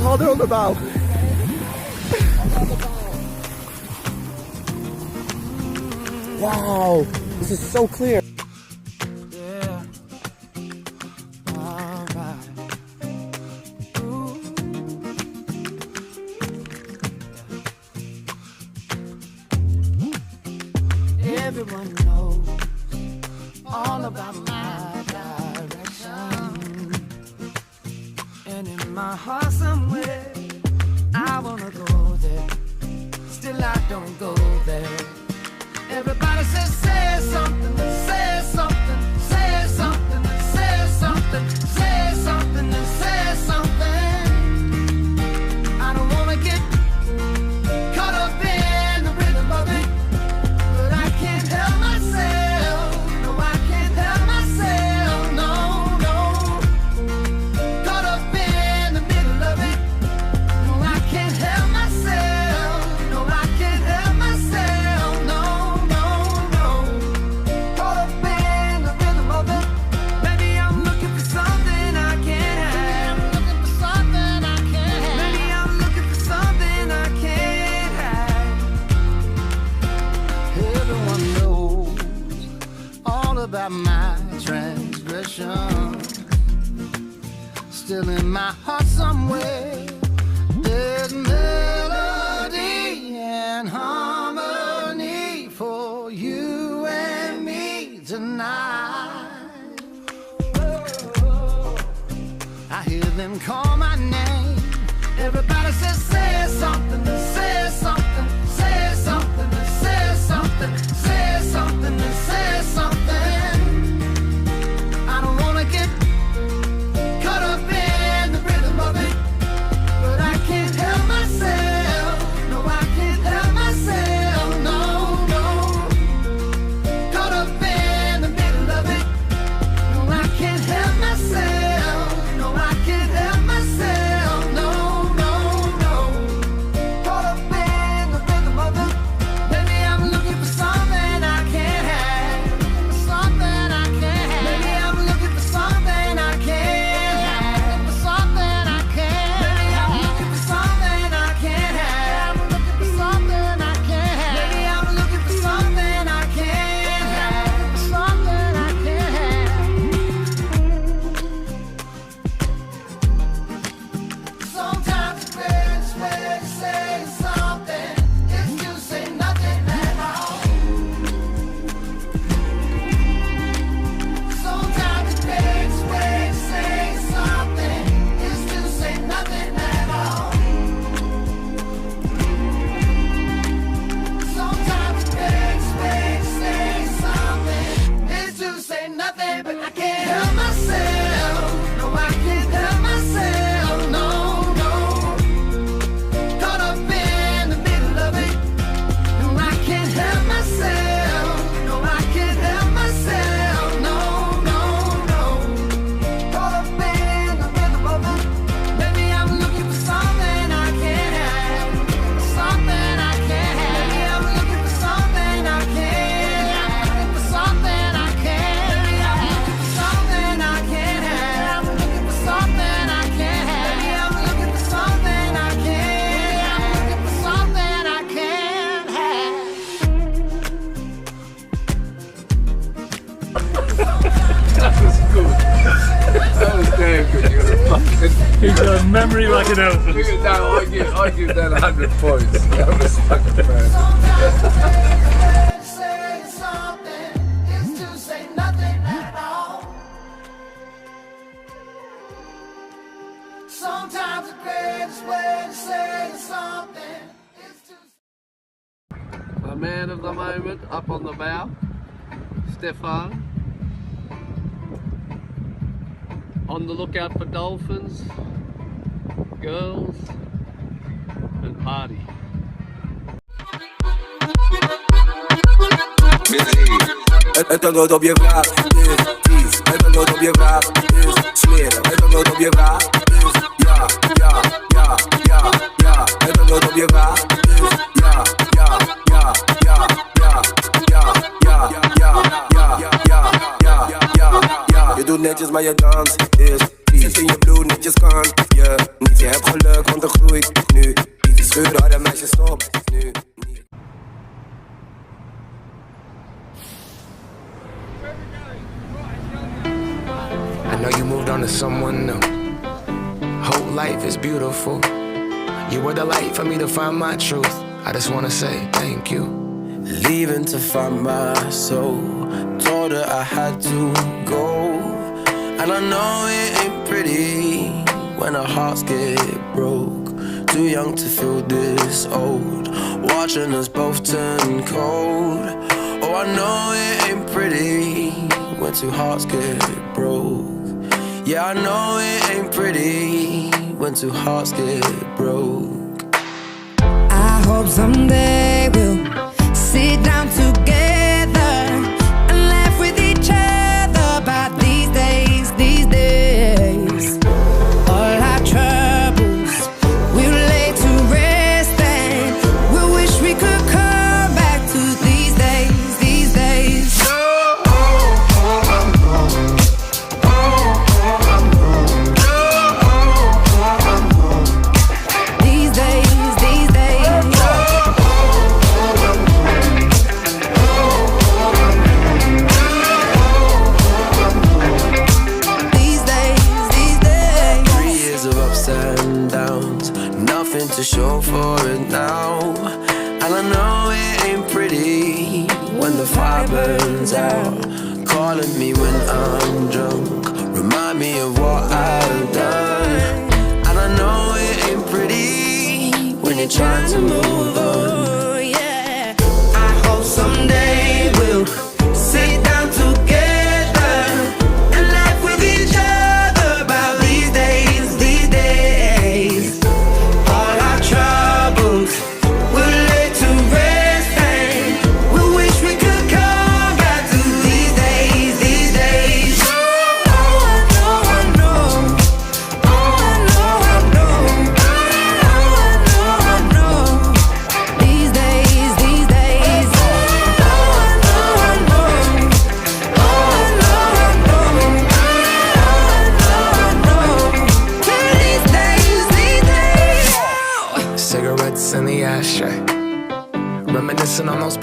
Oh, they're on the bow. Wow, this is so clear. Yeah. Alright. Ooh. Everyone knows all about my direction. And in my heart somewhere, I wanna go there. Still I don't go there. Everybody says, say something, say something, say something, say something, say something, say something. I don't wanna get caught up in the rhythm of it, but I can't help myself. No, I can't help myself. No, no. Caught up in the middle of it. No, I can't help myself. No, I can't help myself. No. About my transgression, still in my heart somewhere, there's melody and harmony for you and me tonight. I hear them call my name. Everybody says, say something, say something, say something, say something, say something, say something. He's got a memory like an elephant. I give that 100 points. That was fucking bad. Sometimes the greatest way to say something is to... The man of the moment up on the bow, Stefan. On the lookout for dolphins, girls, and party. Het antwoord op je vraag is kies. Het antwoord op je vraag is smeren. Het antwoord op je vraag is ja, ja, ja, ja, ja. Het antwoord op je vraag is ja, ja, ja, ja, ja, ja, ja, ja, ja, ja, ja, ja, ja, ja. Je doet netjes maar je dans is Het zit in je bloed, netjes kan je niet. Je hebt geluk, want er groeit nu. Niet scheuren, harde meisjes, stop nu niet. I know you moved on to someone new. Whole life is beautiful. You were the light for me to find my truth. I just wanna say thank you. Leaving to find my soul. Told her I had to go. And I know it ain't pretty when our hearts get broke. Too young to feel this old. Watching us both turn cold. Oh, I know it ain't pretty when two hearts get broke. Yeah, I know it ain't pretty when two hearts get broke. I hope someday we'll sit down together and laugh with each other about these days, these days. All our troubles we'll lay to rest and we'll wish we could come back to these days, these days. These days, these days. These days, these days. 3 years of ups and downs, nothing to show for it now. And I know it ain't pretty when the fire burns out. Calling me when I'm drunk, remind me of what I've done. And I know it ain't pretty when you're trying to move on. Oh, yeah. I hope someday we'll sit down together and laugh with each other about these days, these days. All our troubles we'll lay to rest and we wish we could come back to these days, these days. Oh, I know, I know. Oh, I know, I know. Oh, I know, I know. These days, these days. Oh, I know, I know. Oh, I know, I know. Oh, I know, I know. These days, these days. Cigarettes in the ashtray, reminiscing on those